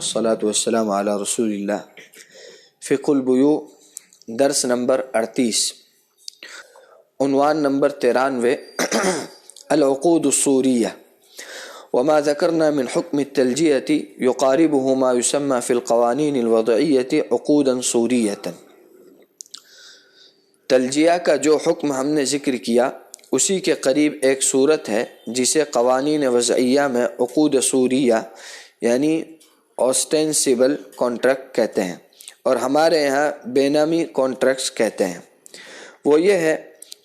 والصلاة والسلام علی رسول اللہ۔ فقہ البیوع درس نمبر 38، عنوان نمبر 93، العقود الصوریہ وما ذکرنا من حکم التلجیۃ یقاربہ ما یسمى فی القوانین الوضعیۃ عقودا صوریۃ۔ تلجیہ کا جو حکم ہم نے ذکر کیا اسی کے قریب ایک صورت ہے جسے قوانین وضعیہ میں عقود صوریہ یعنی اوسٹینسیبل کانٹریکٹ کہتے ہیں، اور ہمارے یہاں بے نامی کانٹریکٹس کہتے ہیں۔ وہ یہ ہے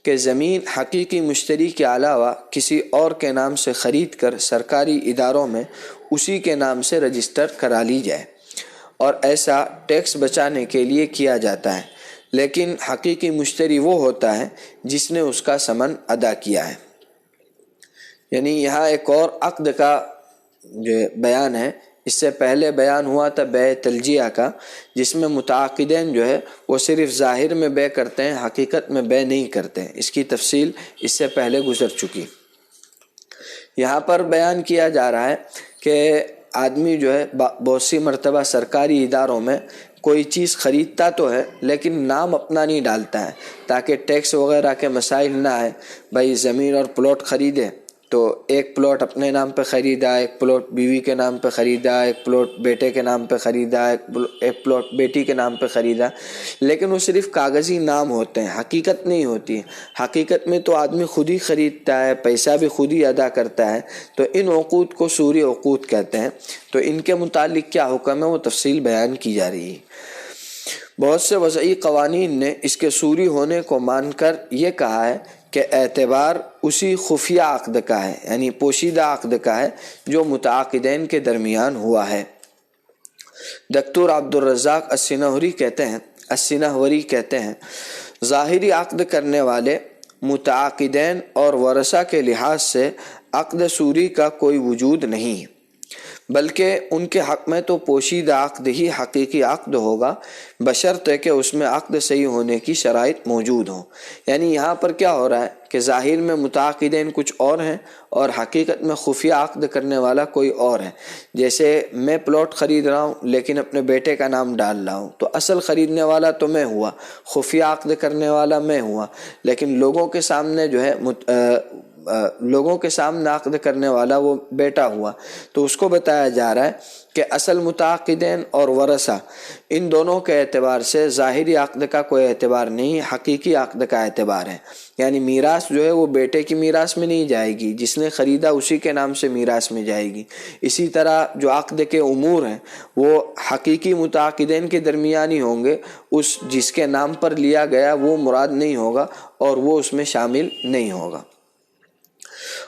کہ زمین حقیقی مشتری کے علاوہ کسی اور کے نام سے خرید کر سرکاری اداروں میں اسی کے نام سے رجسٹر کرا لی جائے، اور ایسا ٹیکس بچانے کے لیے کیا جاتا ہے، لیکن حقیقی مشتری وہ ہوتا ہے جس نے اس کا ثمن ادا کیا ہے۔ یعنی یہاں ایک اور عقد کا جو بیان ہے، اس سے پہلے بیان ہوا تھا بیع تلجیہ کا، جس میں متعاقدین جو ہے وہ صرف ظاہر میں بیع کرتے ہیں، حقیقت میں بیع نہیں کرتے ہیں۔ اس کی تفصیل اس سے پہلے گزر چکی۔ یہاں پر بیان کیا جا رہا ہے کہ آدمی جو ہے بہت سی مرتبہ سرکاری اداروں میں کوئی چیز خریدتا تو ہے لیکن نام اپنا نہیں ڈالتا ہے تاکہ ٹیکس وغیرہ کے مسائل نہ آئے۔ بھائی زمین اور پلاٹ خریدے تو ایک پلاٹ اپنے نام پہ خریدا، ایک پلاٹ بیوی کے نام پہ خریدا، ایک پلاٹ بیٹے کے نام پہ خریدا، ایک پلاٹ بیٹی کے نام پہ خریدا، لیکن وہ صرف کاغذی نام ہوتے ہیں، حقیقت نہیں ہوتی ہے۔ حقیقت میں تو آدمی خود ہی خریدتا ہے، پیسہ بھی خود ہی ادا کرتا ہے۔ تو ان عقود کو صوری عقود کہتے ہیں۔ تو ان کے متعلق کیا حکم ہے وہ تفصیل بیان کی جا رہی ہے۔ بہت سے وضعی قوانین نے اس کے صوری ہونے کو مان کر یہ کہا ہے کہ اعتبار اسی خفیہ عقد کا ہے، یعنی پوشیدہ عقد کا ہے جو متعاقدین کے درمیان ہوا ہے۔ دکتور عبدالرزاق السنہوری کہتے ہیں ظاہری عقد کرنے والے متعاقدین اور ورثہ کے لحاظ سے عقد صوری کا کوئی وجود نہیں ہے، بلکہ ان کے حق میں تو پوشیدہ عقد ہی حقیقی عقد ہوگا، بشرطے کہ اس میں عقد صحیح ہونے کی شرائط موجود ہوں۔ یعنی یہاں پر کیا ہو رہا ہے کہ ظاہر میں متعاقدین کچھ اور ہیں اور حقیقت میں خفیہ عقد کرنے والا کوئی اور ہے۔ جیسے میں پلاٹ خرید رہا ہوں لیکن اپنے بیٹے کا نام ڈال رہا ہوں، تو اصل خریدنے والا تو میں ہوا، خفیہ عقد کرنے والا میں ہوا، لیکن لوگوں کے سامنے جو ہے لوگوں کے سامنے عقد کرنے والا وہ بیٹا ہوا۔ تو اس کو بتایا جا رہا ہے کہ اصل متعاقدین اور ورثہ ان دونوں کے اعتبار سے ظاہری عقد کا کوئی اعتبار نہیں، حقیقی عقد کا اعتبار ہے۔ یعنی میراث جو ہے وہ بیٹے کی میراث میں نہیں جائے گی، جس نے خریدا اسی کے نام سے میراث میں جائے گی۔ اسی طرح جو عقد کے امور ہیں وہ حقیقی متعاقدین کے درمیان ہی ہوں گے، اس جس کے نام پر لیا گیا وہ مراد نہیں ہوگا اور وہ اس میں شامل نہیں ہوگا۔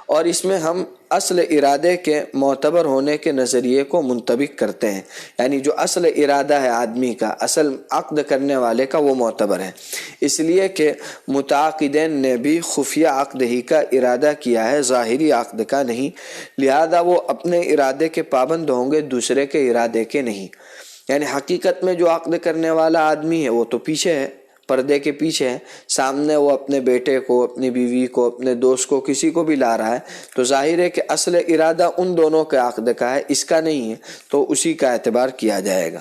اور اس میں ہم اصل ارادے کے معتبر ہونے کے نظریے کو منطبق کرتے ہیں، یعنی جو اصل ارادہ ہے آدمی کا، اصل عقد کرنے والے کا، وہ معتبر ہے، اس لیے کہ متعاقدین نے بھی خفیہ عقد ہی کا ارادہ کیا ہے، ظاہری عقد کا نہیں، لہذا وہ اپنے ارادے کے پابند ہوں گے، دوسرے کے ارادے کے نہیں۔ یعنی حقیقت میں جو عقد کرنے والا آدمی ہے وہ تو پیچھے ہے، پردے کے پیچھے ہے، سامنے وہ اپنے بیٹے کو، اپنی بیوی کو، اپنے دوست کو، کسی کو بھی لا رہا ہے، تو ظاہر ہے کہ اصل ارادہ ان دونوں کے عقد کا ہے، اس کا نہیں ہے، تو اسی کا اعتبار کیا جائے گا۔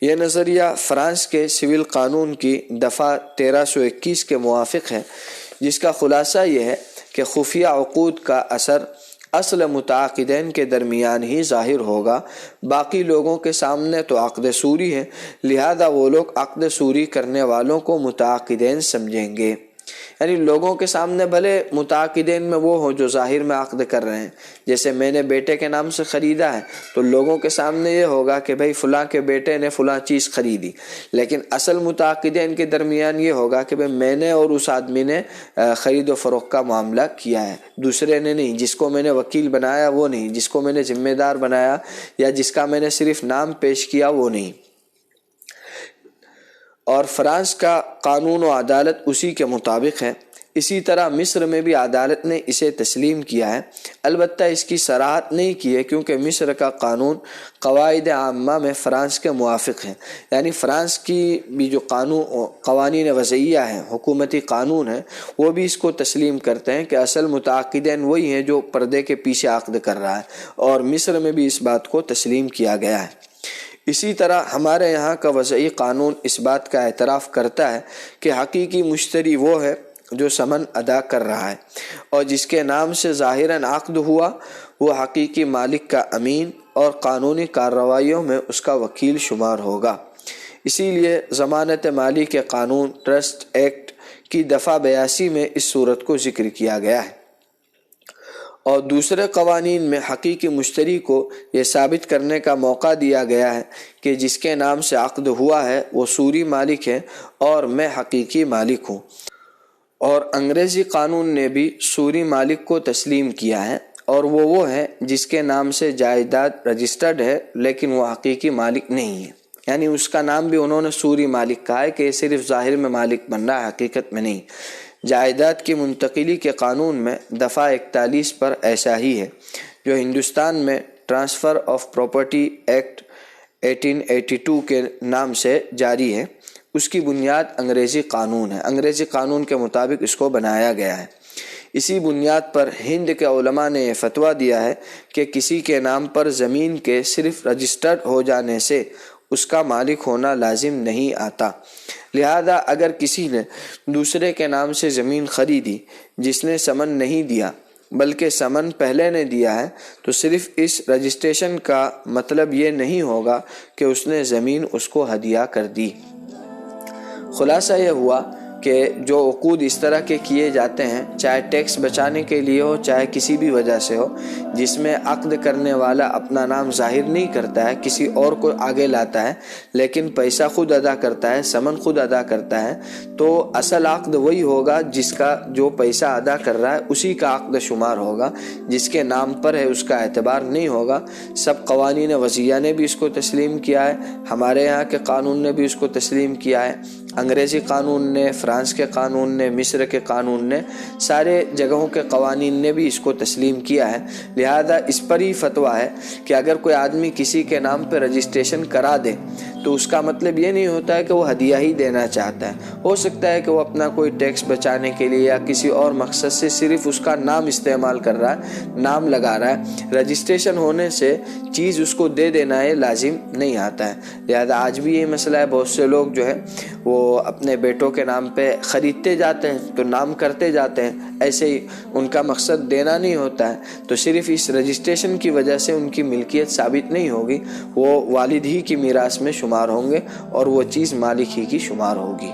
یہ نظریہ فرانس کے سول قانون کی دفعہ 1321 کے موافق ہے، جس کا خلاصہ یہ ہے کہ خفیہ عقود کا اثر اصل متعاقدین کے درمیان ہی ظاہر ہوگا، باقی لوگوں کے سامنے تو عقد صوری ہے، لہذا وہ لوگ عقد صوری کرنے والوں کو متعاقدین سمجھیں گے۔ یعنی لوگوں کے سامنے بھلے متعاقدین میں وہ ہوں جو ظاہر میں عقد کر رہے ہیں، جیسے میں نے بیٹے کے نام سے خریدا ہے تو لوگوں کے سامنے یہ ہوگا کہ بھائی فلاں کے بیٹے نے فلاں چیز خریدی، لیکن اصل متعاقدین کے درمیان یہ ہوگا کہ بھائی میں نے اور اس آدمی نے خرید و فروخت کا معاملہ کیا ہے، دوسرے نے نہیں، جس کو میں نے وکیل بنایا وہ نہیں، جس کو میں نے ذمہ دار بنایا یا جس کا میں نے صرف نام پیش کیا وہ نہیں۔ اور فرانس کا قانون و عدالت اسی کے مطابق ہے۔ اسی طرح مصر میں بھی عدالت نے اسے تسلیم کیا ہے، البتہ اس کی صراحت نہیں کی ہے کیونکہ مصر کا قانون قواعد عامہ میں فرانس کے موافق ہے، یعنی فرانس کی بھی جو قوانین وضعیہ ہیں، حکومتی قانون ہیں، وہ بھی اس کو تسلیم کرتے ہیں کہ اصل متعاقدین وہی ہیں جو پردے کے پیچھے عقد کر رہا ہے، اور مصر میں بھی اس بات کو تسلیم کیا گیا ہے۔ اسی طرح ہمارے یہاں کا وضعی قانون اس بات کا اعتراف کرتا ہے کہ حقیقی مشتری وہ ہے جو ثمن ادا کر رہا ہے، اور جس کے نام سے ظاہراً عقد ہوا وہ حقیقی مالک کا امین اور قانونی کارروائیوں میں اس کا وکیل شمار ہوگا۔ اسی لیے ضمانت مالی کے قانون ٹرسٹ ایکٹ کی دفعہ 82 میں اس صورت کو ذکر کیا گیا ہے، اور دوسرے قوانین میں حقیقی مشتری کو یہ ثابت کرنے کا موقع دیا گیا ہے کہ جس کے نام سے عقد ہوا ہے وہ صوری مالک ہے اور میں حقیقی مالک ہوں۔ اور انگریزی قانون نے بھی صوری مالک کو تسلیم کیا ہے، اور وہ ہے جس کے نام سے جائیداد رجسٹرڈ ہے لیکن وہ حقیقی مالک نہیں ہے، یعنی اس کا نام بھی انہوں نے صوری مالک کہا ہے کہ یہ صرف ظاہر میں مالک بن رہا ہے، حقیقت میں نہیں۔ جائیداد کی منتقلی کے قانون میں دفعہ 41 پر ایسا ہی ہے، جو ہندوستان میں ٹرانسفر آف پراپرٹی ایکٹ 1882 کے نام سے جاری ہے۔ اس کی بنیاد انگریزی قانون ہے، انگریزی قانون کے مطابق اس کو بنایا گیا ہے۔ اسی بنیاد پر ہند کے علماء نے یہ فتویٰ دیا ہے کہ کسی کے نام پر زمین کے صرف رجسٹرڈ ہو جانے سے اس کا مالک ہونا لازم نہیں آتا، لہذا اگر کسی نے دوسرے کے نام سے زمین خریدی جس نے ثمن نہیں دیا بلکہ ثمن پہلے نے دیا ہے، تو صرف اس رجسٹریشن کا مطلب یہ نہیں ہوگا کہ اس نے زمین اس کو ہدیہ کر دی۔ خلاصہ یہ ہوا کہ جو عقود اس طرح کے کیے جاتے ہیں، چاہے ٹیکس بچانے کے لیے ہو چاہے کسی بھی وجہ سے ہو، جس میں عقد کرنے والا اپنا نام ظاہر نہیں کرتا ہے، کسی اور کو آگے لاتا ہے لیکن پیسہ خود ادا کرتا ہے، ثمن خود ادا کرتا ہے، تو اصل عقد وہی ہوگا جس کا جو پیسہ ادا کر رہا ہے اسی کا عقد شمار ہوگا، جس کے نام پر ہے اس کا اعتبار نہیں ہوگا۔ سب قوانین وضعیہ نے بھی اس کو تسلیم کیا ہے، ہمارے یہاں کے قانون نے بھی اس کو تسلیم کیا ہے، انگریزی قانون نے، فرانس کے قانون نے، مصر کے قانون نے، سارے جگہوں کے قوانین نے بھی اس کو تسلیم کیا ہے۔ لہذا اس پر ہی فتویٰ ہے کہ اگر کوئی آدمی کسی کے نام پہ رجسٹریشن کرا دے تو اس کا مطلب یہ نہیں ہوتا ہے کہ وہ ہدیہ ہی دینا چاہتا ہے، ہو سکتا ہے کہ وہ اپنا کوئی ٹیکس بچانے کے لیے یا کسی اور مقصد سے صرف اس کا نام استعمال کر رہا ہے، نام لگا رہا ہے۔ رجسٹریشن ہونے سے چیز اس کو دے دینا ہے لازم نہیں آتا ہے۔ لہذا آج بھی یہ مسئلہ ہے، بہت سے لوگ جو ہے وہ اپنے بیٹوں کے نام پہ خریدتے جاتے ہیں تو نام کرتے جاتے ہیں، ایسے ہی ان کا مقصد دینا نہیں ہوتا ہے، تو صرف اس رجسٹریشن کی وجہ سے ان کی ملکیت ثابت نہیں ہوگی، وہ والد ہی کی میراث میں شمار ہوں گے اور وہ چیز مالک ہی کی شمار ہوگی۔